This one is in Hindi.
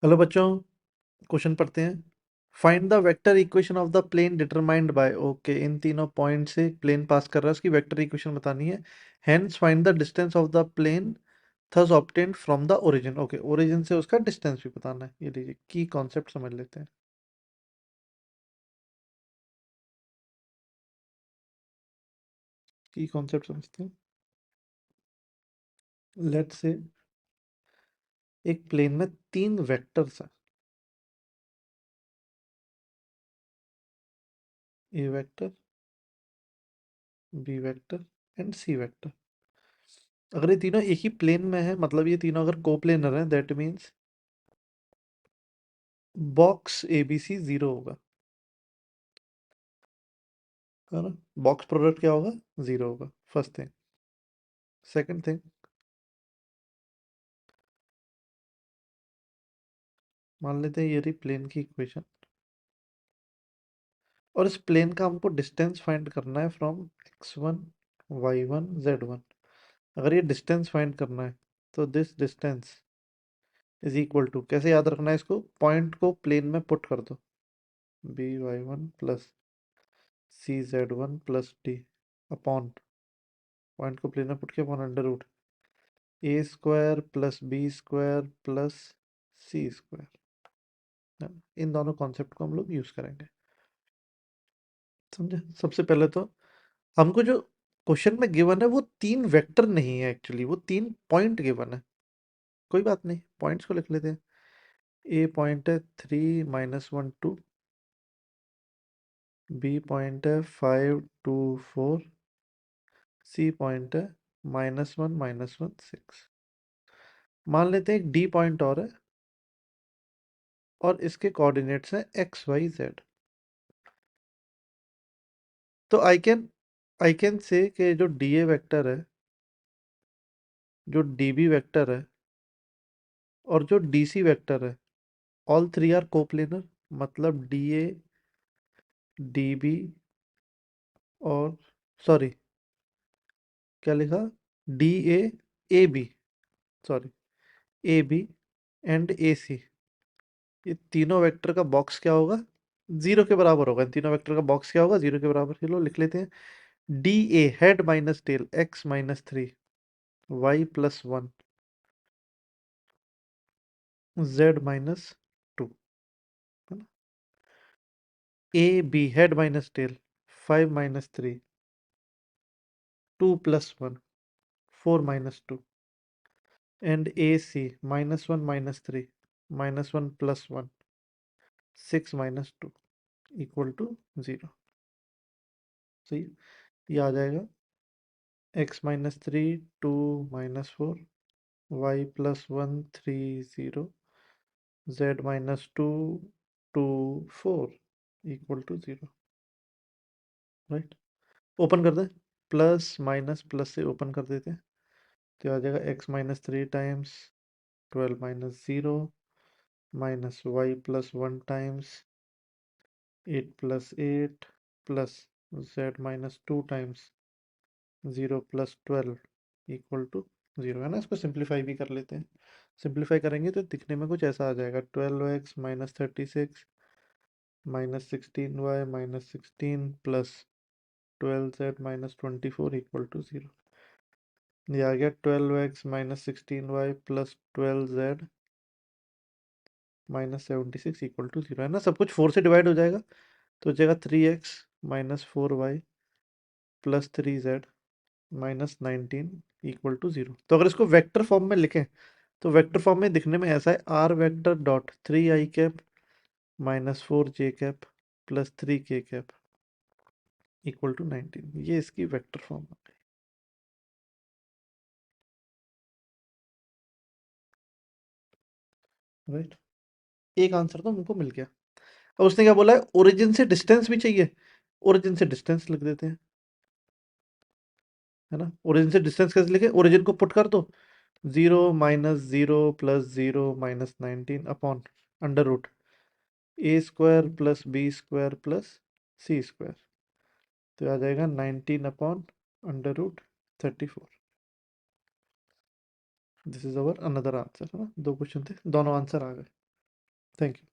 हेलो बच्चों, क्वेश्चन पढ़ते हैं। Find the vector equation of the plane determined by. Okay, इन तीनों पॉइंट से प्लेन पास कर रहा है, उसकी वेक्टर इक्वेशन बतानी है। Hence find the distance of the plane thus obtained from the origin. Okay, origin से उसका डिस्टेंस भी बताना है। ये लीजिए, की कॉन्सेप्ट समझ लेते हैं। की कॉन्सेप्ट समझते हैं। लेट्स से एक प्लेन में तीन वेक्टर्स हैं, A vector, B vector and C vector. अगर ये तीनों एक ही प्लेन में है, मतलब ये तीनों अगर कोप्लेनर हैं, that means box ABC zero होगा, है ना। बॉक्स प्रोडक्ट क्या होगा? जीरो होगा, फर्स्ट थिंग। सेकंड थिंग, मान लेते हैं ये रही प्लेन की इक्वेशन, और इस प्लेन का हमको डिस्टेंस फाइंड करना है फ्रॉम x1 y1 z1। अगर ये डिस्टेंस फाइंड करना है तो this distance is equal to, कैसे याद रखना है इसको, पॉइंट को प्लेन में पुट कर दो, by1 plus cz1 plus d upon, point को प्लेन में पुट किया, upon under root A square plus B square plus C square. इन दोनों कॉन्सेप्ट को हम लोग यूज करेंगे, समझे। सबसे पहले तो हमको जो क्वेश्चन में गिवन है वो तीन वेक्टर नहीं है, एक्चुअली वो तीन पॉइंट गिवन है। कोई बात नहीं, पॉइंट्स को लिख लेते हैं। ए पॉइंट है 3 - 1 2, बी पॉइंट है 5 2 4, सी पॉइंट है -1 - 1 6। मान लेते हैं एक डी पॉइंट और है, और इसके कोऑर्डिनेट्स हैं XYZ। तो आई कैन से कि जो डी ए वेक्टर है, जो डी बी वेक्टर है, और जो डी सी वेक्टर है, ऑल थ्री आर कोप्लेनर। मतलब डी ए, डी बी, और सॉरी, क्या लिखा, D A, A B, sorry, A B and A C, ये तीनों वेक्टर का बॉक्स क्या होगा? जीरो के बराबर होगा। इन तीनों वेक्टर का बॉक्स क्या होगा? जीरो के बराबर। चलो लिख लेते हैं। D A head minus tail x - 3 y+1 z-2, है ना। A B head minus tail 5 - 3 2+1 4 - 2, and AC -1 - 3 -1 + 1 6 - 2 = 0। सही है? ये आ जाएगा x-3 2 -4 y+1 3 0 z-2 2 4 = 0। Right, open कर दें, प्लस माइनस प्लस से ओपन कर देते हैं, तो आ जाएगा x-3 times 12 - 0 -y+1 times 8 + 8 plus z-2 times 0 + 12 = 0, है ना। इसको सिंप्लीफाई भी कर लेते हैं। सिंप्लीफाई करेंगे तो दिखने में कुछ ऐसा आ जाएगा, 12x - 36 -16y -16 प्लस 12z -24 = 0। ये आ गया 12x - 16y प्लस 12z -76 = 0, है ना। सब कुछ 4 से डिवाइड हो जाएगा, तो हो जाएगा 3x - 4y प्लस 3z -19 = 0। तो अगर इसको वेक्टर फॉर्म में लिखें, तो वेक्टर फॉर्म में दिखने में ऐसा है, R vector dot 3i cap -4j cap plus 3k cap = 19। ये इसकी वेक्टर फॉर्म है, राइट। एक आंसर तो हमको मिल गया। अब उसने क्या बोला है, ओरिजिन से डिस्टेंस भी चाहिए। ओरिजिन से डिस्टेंस लिख देते हैं, है ना। ओरिजिन से डिस्टेंस कैसे लिखे, ओरिजिन को पुट कर दो, 0 - 0 plus 0 -19 upon under root A square plus B square plus C square, तो आ जाएगा 19 upon under root 34। This is our another answer, है ना। दो क्वेश्चन थे, दोनों आंसर आ गए। Thank you.